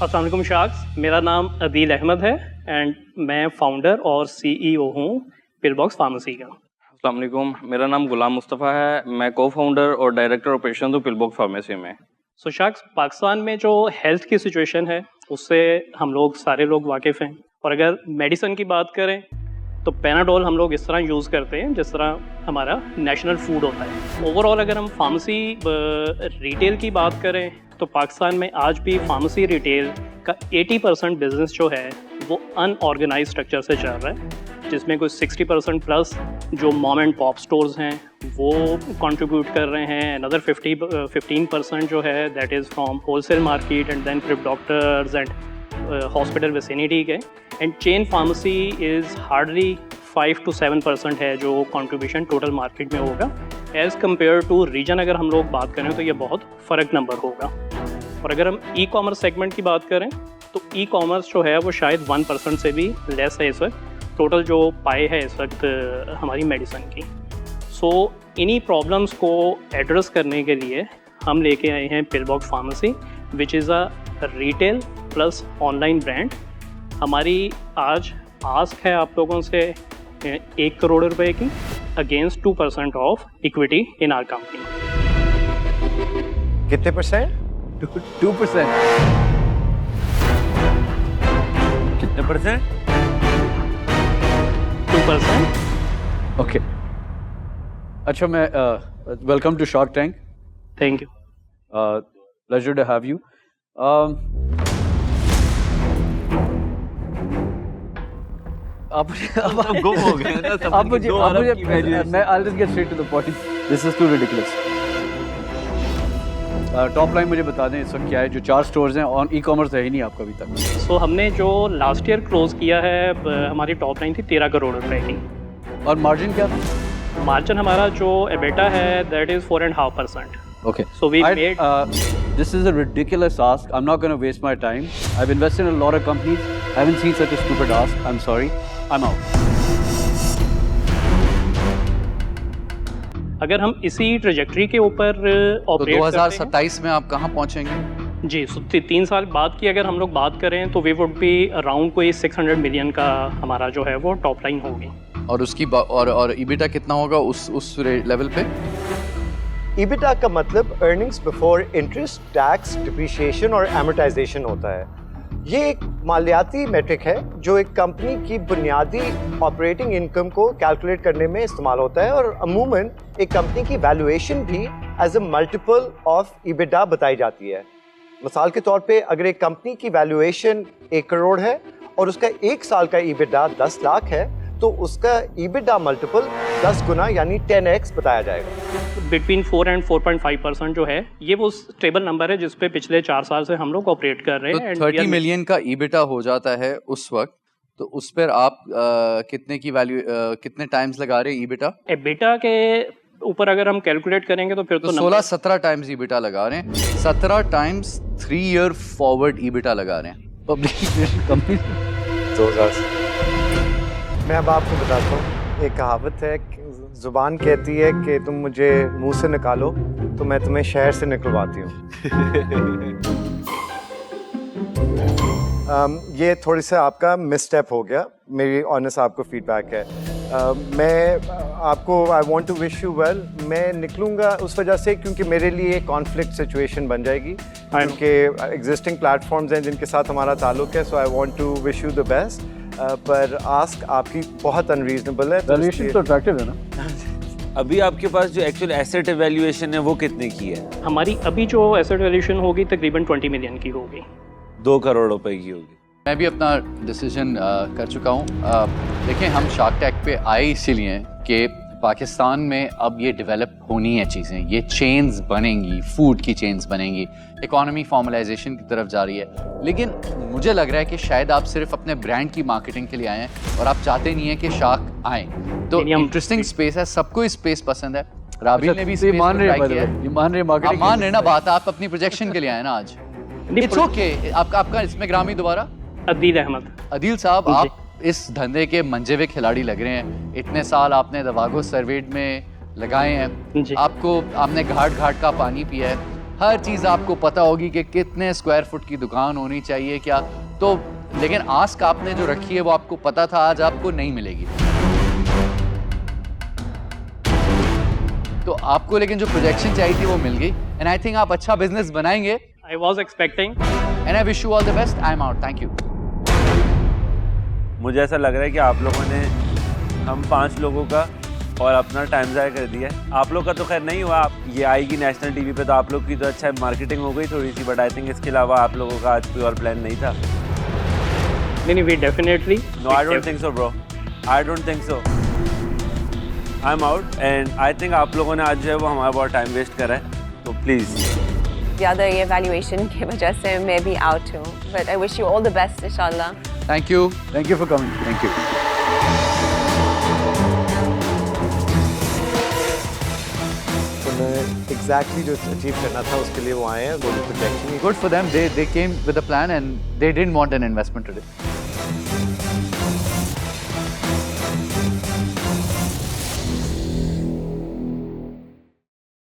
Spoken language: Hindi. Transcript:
अस्सलाम वालेकुम शाख्स, मेरा नाम अदील अहमद है एंड मैं फाउंडर और सीईओ हूँ पिलबॉक्स फार्मेसी का। अस्सलाम वालेकुम, मेरा नाम गुलाम मुस्तफ़ा है, मैं को फाउंडर और डायरेक्टर ऑपरेशन हूँ पिलबॉक्स फार्मेसी में। सो शाख्स, पाकिस्तान में जो हेल्थ की सिचुएशन है उससे हम लोग सारे लोग वाकिफ़ हैं, और अगर मेडिसिन की बात करें तो पैनाडोल हम लोग इस तरह यूज़ करते हैं जिस तरह हमारा नेशनल फूड होता है। ओवरऑल अगर हम फार्मेसी रिटेल की बात करें तो पाकिस्तान में आज भी फार्मेसी रिटेल का 80% बिजनेस जो है वो अनऑर्गेनाइज स्ट्रक्चर से चल रहा है, जिसमें कुछ 60% प्लस जो मॉम एंड पॉप स्टोर्स हैं वो कंट्रीब्यूट कर रहे हैं। अनदर 15% जो है that is from wholesale market and then प्रिप डॉक्टर्स एंड हॉस्पिटल विसिनिटी के, and chain pharmacy is hardly 5 to 7% है जो कंट्रीब्यूशन टोटल मार्केट में होगा। एज़ कम्पेयर टू रीजन अगर हम लोग बात करें तो ये बहुत फ़र्क नंबर होगा। और अगर हम ई कॉमर्स सेगमेंट की बात करें तो ई कॉमर्स जो है वो शायद 1% से भी लेस है इस वक्त टोटल जो पाए है इस वक्त हमारी मेडिसिन की। सो इन्हीं प्रॉब्लम्स को एड्रेस करने के लिए हम लेके आए हैं pillbox pharmacy, which is a retail plus online brand. हमारी आज आस्क है आप लोगों से 1 करोड़ रुपए की against 2% of equity in our company. कितने परसेंट? 2%। कितने परसेंट? 2%। ओके, अच्छा मैं welcome to Shark Tank. Thank you. Pleasure to have you. आप गुम हो गए ना सब। आप मुझे मैं I'll just get straight to the point. This is too ridiculous. Top line मुझे बता दें इस वक्त क्या है, जो 4 स्टोर्स हैं और ई कॉमर्स है ही नहीं आपका अभी तक। सो हमने जो लास्ट ईयर क्लोज किया है हमारी टॉप लाइन थी 13 करोड़ रुपए की, और मार्जिन क्या था? मार्जिन हमारा जो एबिटा है that is 4.5%। Okay. So we made. This is a ridiculous ask. I'm not going to waste my time. I've invested in a lot of companies. I haven't seen such a stupid ask. I'm sorry. I'm out. अगर हम इसी ट्रेजेक्ट्री के ऊपर तो ऑपरेट 2027 में आप कहाँ पहुँचेंगे? जी, सो 3 साल बाद की अगर हम लोग बात करें तो वी वुड बी अराउंड कोई 600 मिलियन का हमारा जो है वो टॉप लाइन होगी। और उसकी और EBITDA कितना होगा उस लेवल पे? EBITDA का मतलब earnings before interest, tax, depreciation और एमोर्टाइजेशन होता है। ये एक मालियाती मेट्रिक है जो एक कंपनी की बुनियादी ऑपरेटिंग इनकम को कैलकुलेट करने में इस्तेमाल होता है, और अमूमन एक कंपनी की वैल्यूएशन भी as a multiple of EBITDA बताई जाती है। मिसाल के तौर पे अगर एक कंपनी की वैल्यूएशन 1 करोड़ है और उसका 1 साल का EBITDA 10 लाख है तो उसका EBITDA मल्टीपल 10 गुना यानी 10x बताया जाएगा। बिटवीन 4 and 4.5% जो है ये वो स्टेबल नंबर है जिस पे पिछले 4 साल से हम लोग ऑपरेट कर रहे हैं। तो 30 मिलियन का EBITDA हो जाता है उस वक्त, तो उस पर आप कितने की वैल्यू कितने टाइम्स लगा रहे हैं EBITDA? EBITDA के ऊपर अगर हम कैलकुलेट करेंगे तो फिर तो 16-17 टाइम्स EBITDA लगा रहे हैं। 17 टाइम्स 3 ईयर फॉरवर्ड EBITDA लगा रहे हैं पब्लिक कंपनी। मैं अब आपको बताता हूँ, एक कहावत है, जुबान कहती है कि तुम मुझे मुंह से निकालो तो मैं तुम्हें शहर से निकलवाती हूँ। ये थोड़ी सा आपका मिसस्टेप हो गया, मेरी ऑनेस्ट आपको फीडबैक है। मैं आपको I want to wish you well. मैं निकलूँगा उस वजह से क्योंकि मेरे लिए कॉन्फ्लिक्ट सिचुएशन बन जाएगी, क्योंकि एग्जिस्टिंग प्लेटफॉर्म्स हैं जिनके साथ हमारा ताल्लुक है। So I want to wish you the best, पर आस्क आपकी बहुत अनरीजनेबल है। वैल्यूएशन तो अट्रैक्टिव है ना? अभी आपके पास जो एक्चुअल एसेट वैल्यूएशन है वो कितने की है? हमारी अभी जो एसेट वैल्यूएशन होगी तकरीबन 20 मिलियन की होगी। 2 करोड़ रुपए की होगी। मैं भी अपना डिसीजन कर चुका हूँ। देखिए, हम शार्क टैंक पे आए इसीलिए कि पाकिस्तान में अब ये डेवलप होनी है चीज़ें, ये चेन्स बनेंगी, फूड की चेन्स बनेंगी, इकोनॉमी फॉर्मलाइजेशन की तरफ जा रही है। लेकिन मुझे लग रहा है कि शायद आप सिर्फ अपने ब्रांड की मार्केटिंग के लिए आए हैं और आप चाहते नहीं हैं कि शार्क आए। तो इंटरेस्टिंग स्पेस है, सबको स्पेस पसंद है। राबिल ने भी स्पेस मान रहे मान रहे ना बात, आप अपनी प्रोजेक्शन के लिए आए ना आज। It's okay. आपका इसमें ग्रामी दोबारा? अदील अहमद। अदील साहब, आप इस धंधे के मंजे हुए खिलाड़ी लग रहे हैं। इतने साल आपने दवागो सर्वेड में लगाए हैं, आपने घाट घाट का पानी पिया है, हर चीज़ आपको पता होगी कि कितने स्क्वायर फुट की दुकान होनी चाहिए क्या। तो लेकिन आस्क आपने जो रखी है वो आपको पता था, आज आपको नहीं मिलेगी। तो आपको लेकिन जो प्रोजेक्शन चाहिए थी वो मिल गई, एंड आई थिंक आप अच्छा बिजनेस बनाएंगे। I was expecting. And I wish you all the best. I am out, thank you. मुझे ऐसा लग रहा है कि आप लोगों ने हम 5 लोगों का और अपना टाइम ज़ाया कर दिया है। आप लोग का तो खैर नहीं हुआ, आप ये आएगी नेशनल टीवी पे तो आप लोग की तो अच्छा मार्केटिंग हो गई थोड़ी सी, बट आई थिंक इसके अलावा आप लोगों का आज कोई और प्लान नहीं था। नहीं, we definitely. No I don't think so bro, I don't think so. I am out and I think आप लोगों ने आज जो है वो हमारा बहुत टाइम वेस्ट करा है, तो प्लीज़। ज़्यादा ये वैल्यूएशन की वजह से मैं भी आउट हूँ, but I wish you all the best इंशाल्लाह। Thank you for coming. Thank you. Exactly जो अचीव करना था उसके लिए वो आए हैं, वो projection. Good for them. They came with a plan and they didn't want an investment today.